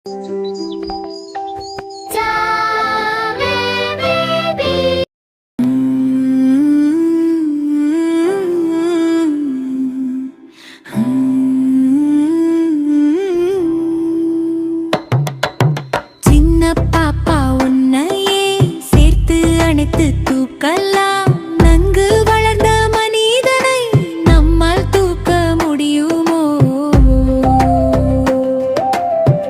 தூக்கலாம் நன்கு வளர்ந்த மனிதனை நம்மால் தூக்க முடியுமோ?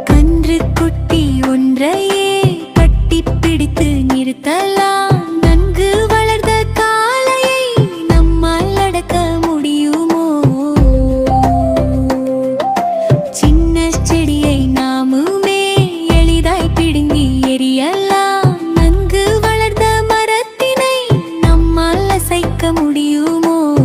கன்று குட்டி ஒன்றையே கட்டிப் பிடித்து நிறுத்தலாம். நன்கு வளர்ந்த காளையை நம்மால் அடக்க முடியுமோ? சின்ன செடியை நாமுமே எளிதாய் பிடுங்கி எறியலாம். முடியுமோ?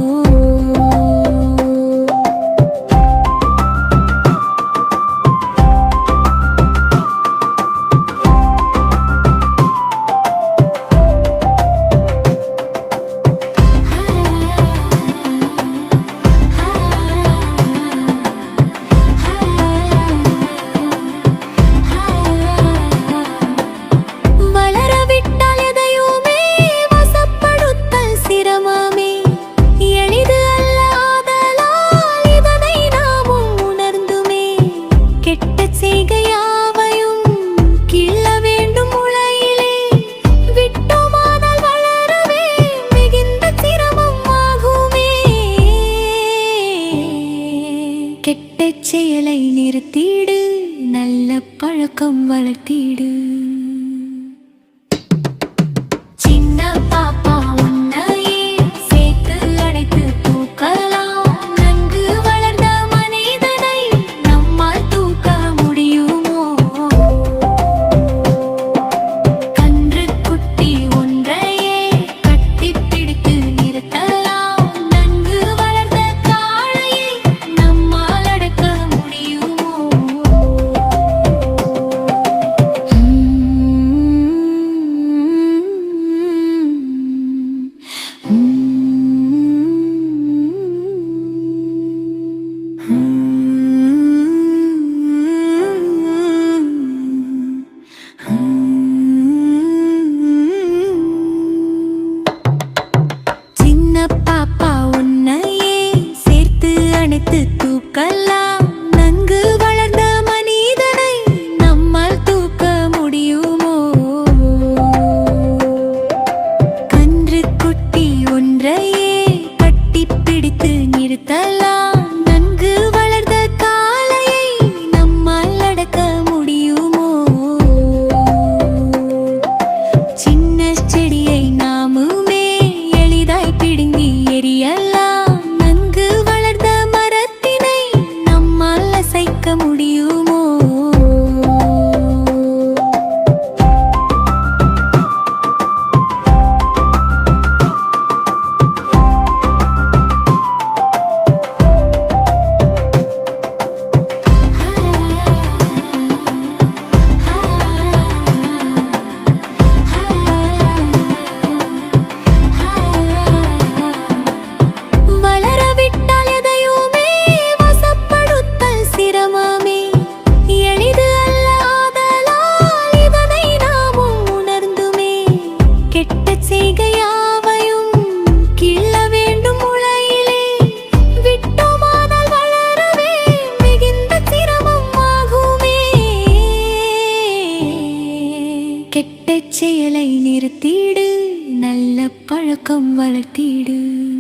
கெட்ட செயலை நிறுத்திடு, நல்ல பழக்கம் வளர்த்திடு. சின்ன பாப்பா உன்னையே சேர்த்து அடைத்து தூக்கலாம். நன்கு வளர்ந்த மனிதனை நம்மால் தூக்க முடியுமோ? கன்று குட்டி ஒன்றையே கட்டிப் பிடித்து நிறுத்தலாம். நன்கு வளர்ந்த காளையை நம்மால் பாப்பா உன்னையே சேர்த்து அணைத்து தூக்கலாம். நன்கு வளர்ந்த மனிதனை நம்மால் தூக்க முடியுமோ? கன்று குட்டி ஒன்றையே கட்டிப் பிடித்து நிறுத்தலாம். நன்கு வளர்ந்த காளையை நம்மால் அடக்க முடியுமோ? சின்ன செடியை நாமுமே எளிதாய் பிடுங்கி எறியலாம். நன்கு வளர்ந்த மரத்தினை நம்மால் அசைக்க முடியுமோ? கெட்ட செயலை நிறுத்திடு, நல்ல பழக்கம் வளர்த்திடு.